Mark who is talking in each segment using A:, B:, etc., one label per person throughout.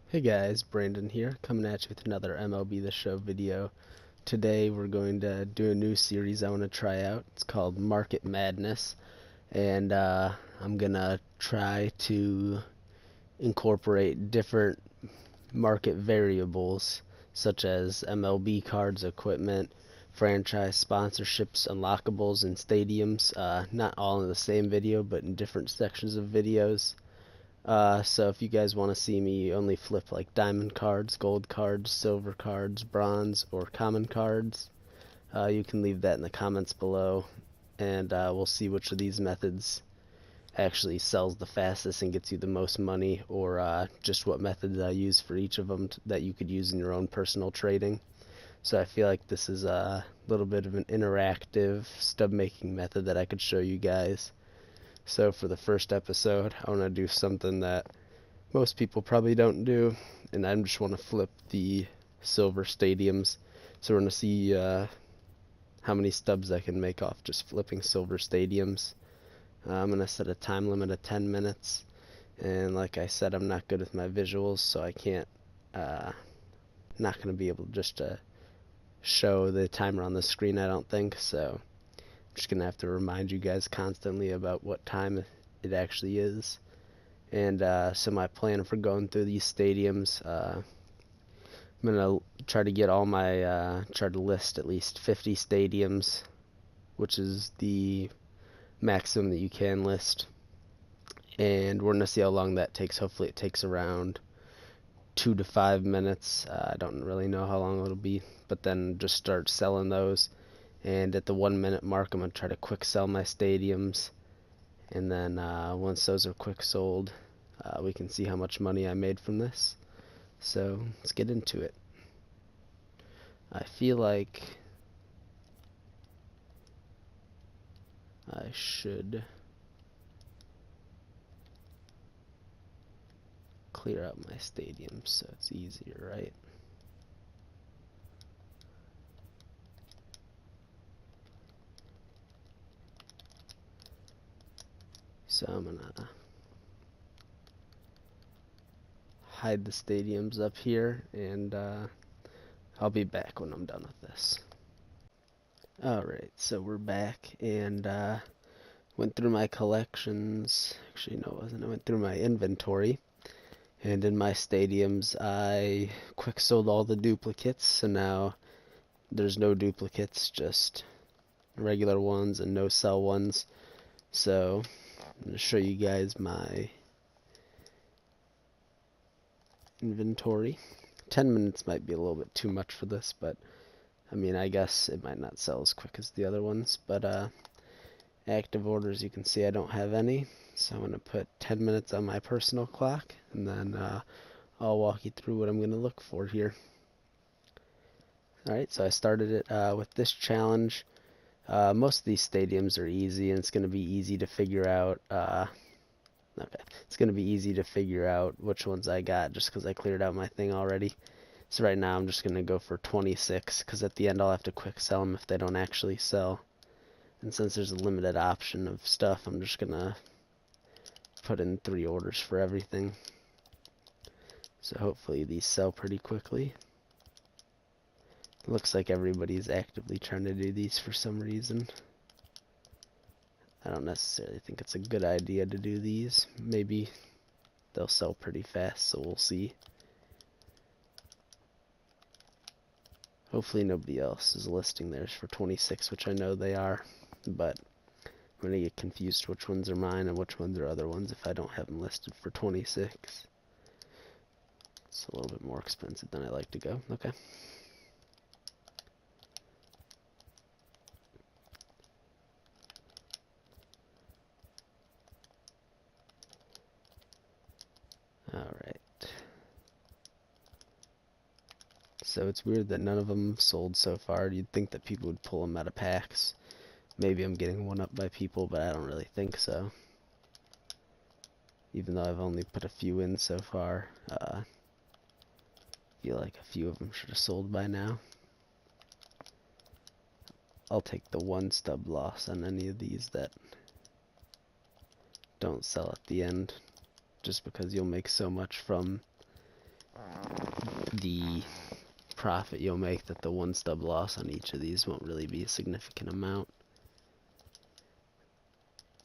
A: Hey guys, Brandon here, coming at you with another MLB the Show video. Today we're going to do a new series I want to try out. It's called Market Madness, and I'm gonna try to incorporate different market variables such as MLB cards, equipment, franchise sponsorships, unlockables, and stadiums. Not all in the same video, but in different sections of videos. So if you guys want to see me only flip like diamond cards, gold cards, silver cards, bronze, or common cards, you can leave that in the comments below, and we'll see which of these methods actually sells the fastest and gets you the most money, or just what methods I use for each of them that you could use in your own personal trading. So I feel like this is a little bit of an interactive stub making method that I could show you guys. So for the first episode, I want to do something that most people probably don't do, and I just want to flip the silver stadiums. So we're going to see how many stubs I can make off just flipping silver stadiums. I'm going to set a time limit of 10 minutes, and like I said, I'm not good with my visuals, so I can't, not going to be able just to show the timer on the screen, I don't think, so just gonna have to remind you guys constantly about what time it actually is. And so my plan for going through these stadiums, I'm gonna try to get all my try to list at least 50 stadiums, which is the maximum that you can list, and we're gonna see how long that takes. Hopefully it takes around 2 to 5 minutes. I don't really know how long it'll be, but then just start selling those. And at the 1 minute mark, I'm going to try to quick sell my stadiums. And then once those are quick sold, we can see how much money I made from this. So let's get into it. I feel like I should clear out my stadiums so it's easier, right? So I'm gonna hide the stadiums up here, and I'll be back when I'm done with this. Alright, so we're back, and went through my collections. Actually, no, it wasn't. I went through my inventory, and in my stadiums, I quick sold all the duplicates, so now there's no duplicates, just regular ones and no sell ones. So I'm going to show you guys my inventory. 10 minutes might be a little bit too much for this, but I mean, I guess it might not sell as quick as the other ones. But active orders, you can see I don't have any, so I'm going to put 10 minutes on my personal clock, and then I'll walk you through what I'm going to look for here. Alright, so I started it with this challenge. Most of these stadiums are easy, and it's going to be easy to figure out. It's going to be easy to figure out which ones I got just because I cleared out my thing already. So right now I'm just going to go for 26, because at the end I'll have to quick sell them if they don't actually sell. And since there's a limited option of stuff, I'm just going to put in 3 orders for everything. So hopefully these sell pretty quickly. Looks like everybody's actively trying to do these for some reason. I don't necessarily think it's a good idea to do these. Maybe they'll sell pretty fast, so we'll see. Hopefully nobody else is listing theirs for 26, which I know they are, but I'm going to get confused which ones are mine and which ones are other ones if I don't have them listed for 26. It's a little bit more expensive than I like to go. Okay. Alright. So it's weird that none of them sold so far. You'd think that people would pull them out of packs. Maybe I'm getting one up by people, but I don't really think so. Even though I've only put a few in so far. I feel like a few of them should have sold by now. I'll take the 1 stub loss on any of these that don't sell at the end, just because you'll make so much from the profit you'll make, that the one stub loss on each of these won't really be a significant amount.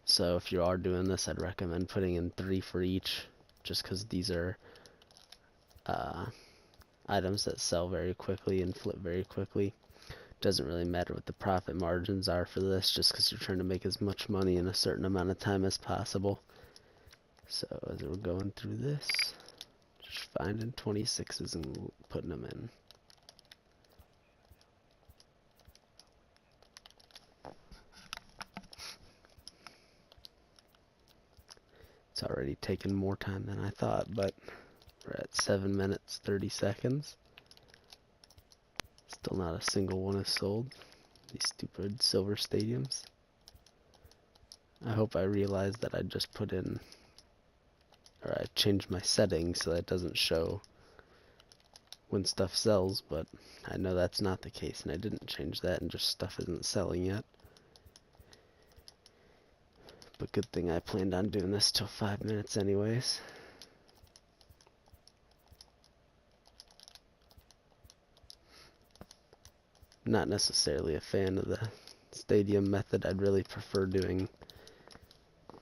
A: So if you are doing this, I'd recommend putting in 3 for each, just because these are items that sell very quickly and flip very quickly. Doesn't really matter what the profit margins are for this, just because you're trying to make as much money in a certain amount of time as possible. So as we're going through this, just finding 26s and putting them in. It's already taken more time than I thought, but we're at 7 minutes 30 seconds. Still not a single one is sold. These stupid silver stadiums. I hope I realized that I just put in, or I changed my settings so that it doesn't show when stuff sells, but I know that's not the case, and I didn't change that, and just stuff isn't selling yet. But good thing I planned on doing this till 5 minutes anyways. Not necessarily a fan of the stadium method. I'd really prefer doing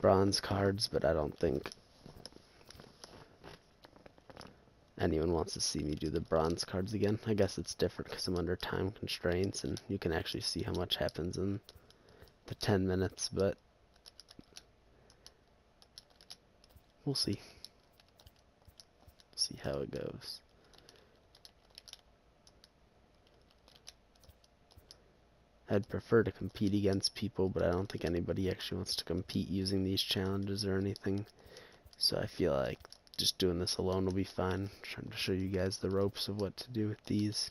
A: bronze cards, but I don't think anyone wants to see me do the bronze cards again. I guess it's different because I'm under time constraints and you can actually see how much happens in the 10 minutes, but we'll see. See how it goes. I'd prefer to compete against people, but I don't think anybody actually wants to compete using these challenges or anything. So I feel like just doing this alone will be fine. I'm trying to show you guys the ropes of what to do with these.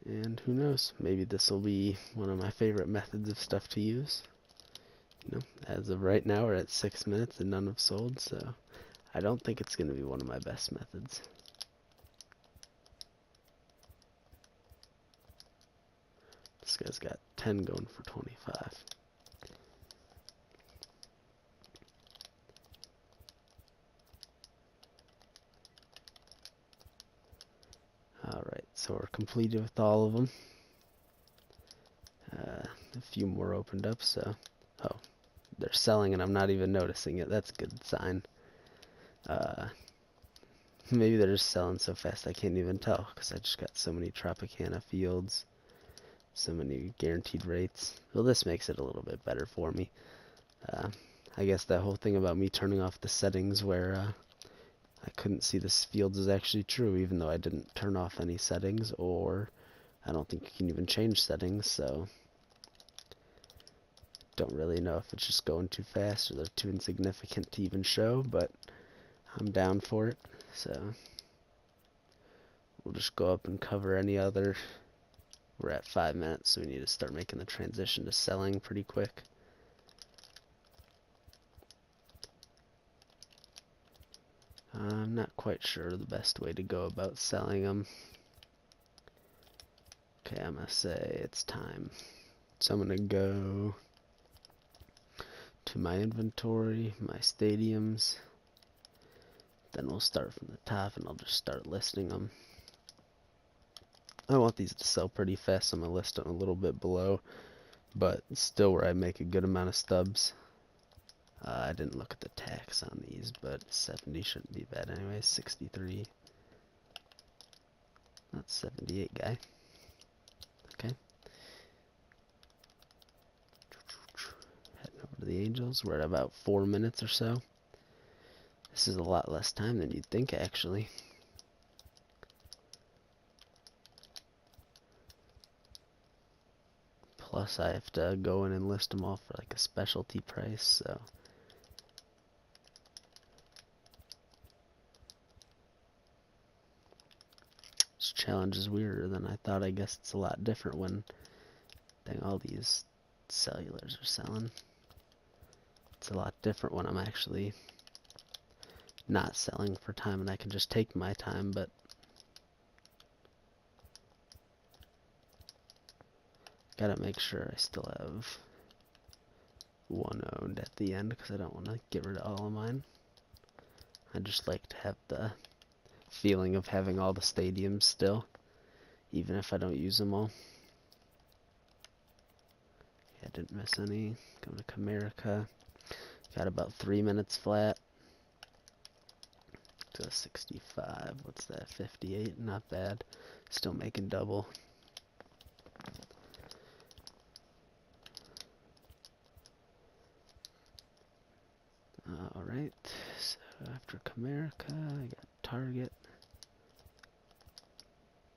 A: And who knows, maybe this will be one of my favorite methods of stuff to use. You know, as of right now we're at 6 minutes and none have sold, so I don't think it's going to be one of my best methods. This guy's got 10 going for 25. Alright, so we're completed with all of them. A few more opened up, so... Oh, they're selling and I'm not even noticing it. That's a good sign. Maybe they're just selling so fast I can't even tell, because I just got so many Tropicana fields. So many guaranteed rates. Well, this makes it a little bit better for me. I guess that whole thing about me turning off the settings where I couldn't see the fields is actually true, even though I didn't turn off any settings, or I don't think you can even change settings, so don't really know if it's just going too fast or they're too insignificant to even show, but I'm down for it. So we'll just go up and cover any other. We're at 5 minutes, so we need to start making the transition to selling pretty quick. I'm not quite sure the best way to go about selling them. Okay, I'm going to say it's time. So I'm going to go to my inventory, my stadiums. Then we'll start from the top and I'll just start listing them. I want these to sell pretty fast, so I'm going to list them a little bit below, but still where I make a good amount of stubs. I didn't look at the tax on these, but 70 shouldn't be bad anyway. 63. That's 78, guy. Okay. Heading over to the Angels. We're at about 4 minutes or so. This is a lot less time than you'd think, actually. Plus, I have to go in and list them all for like a specialty price, so. This challenge is weirder than I thought. I guess it's a lot different when all these cellulars are selling. It's a lot different when I'm actually not selling for time and I can just take my time, but gotta make sure I still have one owned at the end because I don't want to get rid of all of mine. I just like to have the feeling of having all the stadiums still, even if I don't use them all. Yeah, didn't miss any. Going to Comerica. Got about 3 minutes flat. To 65. What's that? 58. Not bad. Still making double. Alright. So after Comerica, I got Target.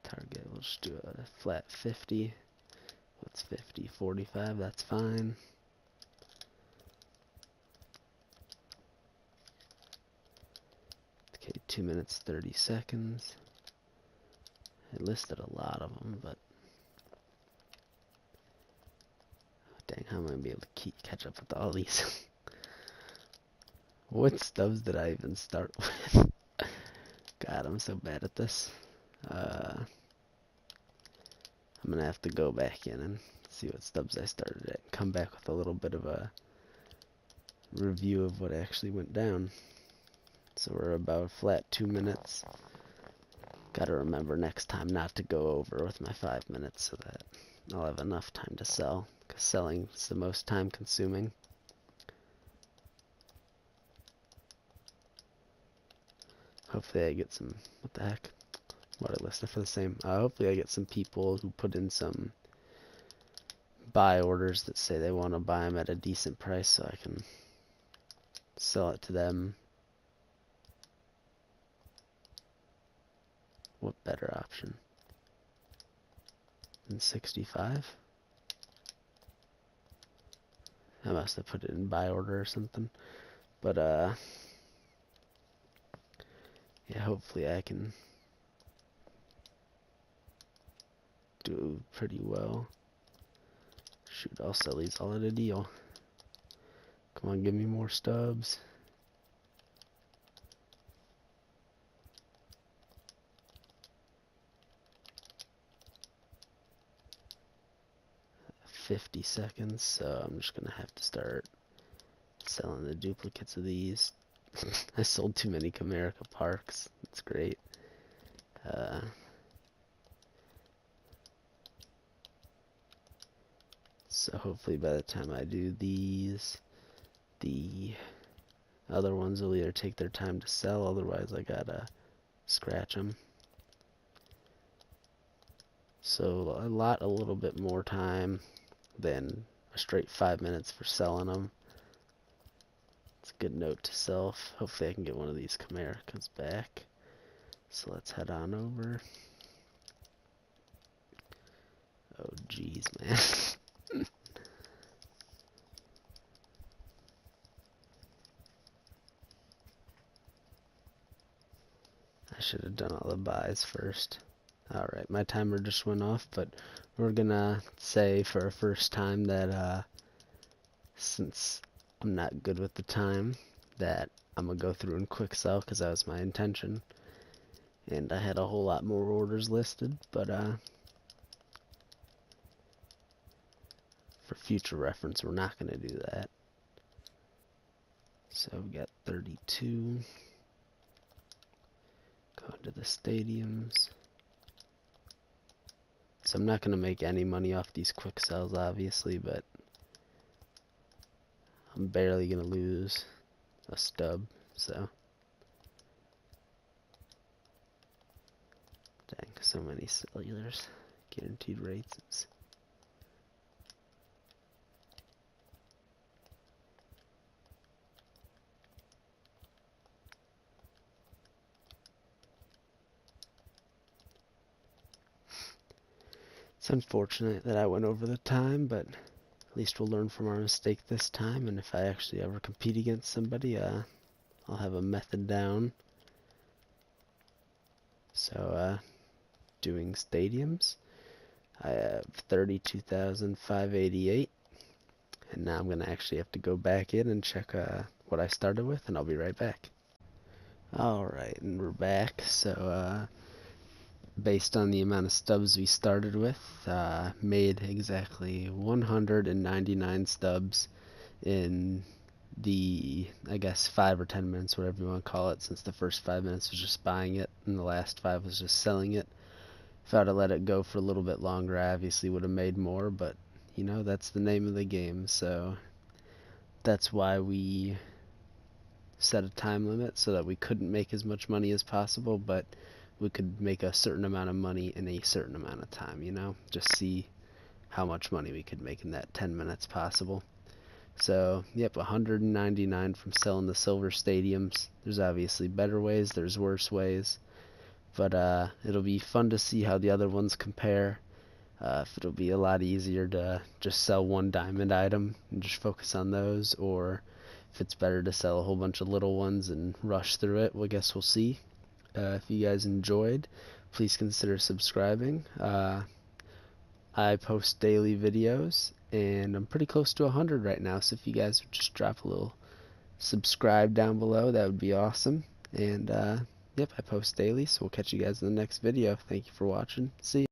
A: Target, we'll just do a flat 50. What's 50? 45. That's fine. Okay, 2 minutes 30 seconds. I listed a lot of them, but dang, how am I gonna be able to catch up with all these? What stubs did I even start with? God, I'm so bad at this. I'm gonna have to go back in and see what stubs I started at and come back with a little bit of a review of what actually went down. So we're about flat 2 minutes. Gotta remember next time not to go over with my 5 minutes so that I'll have enough time to sell, because selling is the most time consuming. Hopefully I get some, what the heck, what I listed for the same. Hopefully I get some people who put in some buy orders that say they want to buy them at a decent price so I can sell it to them. What better option than 65? I must have put it in buy order or something. But yeah, hopefully I can do pretty well. Shoot, I'll sell these all at a deal. Come on, give me more stubs. $50 seconds, so I'm just gonna have to start selling the duplicates of these. I sold too many Comerica Parks. That's great. So hopefully by the time I do these, the other ones will either take their time to sell, otherwise I gotta scratch them. So a little bit more time than a straight 5 minutes for selling them. It's a good note to self. Hopefully I can get one of these Comericas back. So let's head on over. Oh geez, man. I should have done all the buys first. Alright, my timer just went off, but we're gonna say for a first time that since I'm not good with the time, that I'm gonna go through and quick sell, because that was my intention. And I had a whole lot more orders listed, but for future reference, we're not gonna do that. So we got 32. Going to the stadiums. So I'm not going to make any money off these quick sells, obviously, but I'm barely going to lose a stub, so. Dang, so many cellulars. Guaranteed rates. It's unfortunate that I went over the time, but at least we'll learn from our mistake this time, and if I actually ever compete against somebody, I'll have a method down. So, doing stadiums, I have 32,588, and now I'm going to actually have to go back in and check what I started with, and I'll be right back. Alright, and we're back. So, based on the amount of stubs we started with, made exactly 199 stubs in the, I guess, 5 or 10 minutes, whatever you want to call it, since the first 5 minutes was just buying it and the last 5 was just selling it. If I'd have let it go for a little bit longer, I obviously would have made more, but you know, that's the name of the game, so that's why we set a time limit, so that we couldn't make as much money as possible, but we could make a certain amount of money in a certain amount of time, you know, just see how much money we could make in that 10 minutes possible. So, yep, 199 from selling the silver stadiums. There's obviously better ways, there's worse ways, but it'll be fun to see how the other ones compare. If it'll be a lot easier to just sell one diamond item and just focus on those, or if it's better to sell a whole bunch of little ones and rush through it. Well, I guess we'll see. If you guys enjoyed, please consider subscribing. I post daily videos, and I'm pretty close to 100 right now, so if you guys would just drop a little subscribe down below, that would be awesome. And yep, I post daily, so we'll catch you guys in the next video. Thank you for watching. See ya.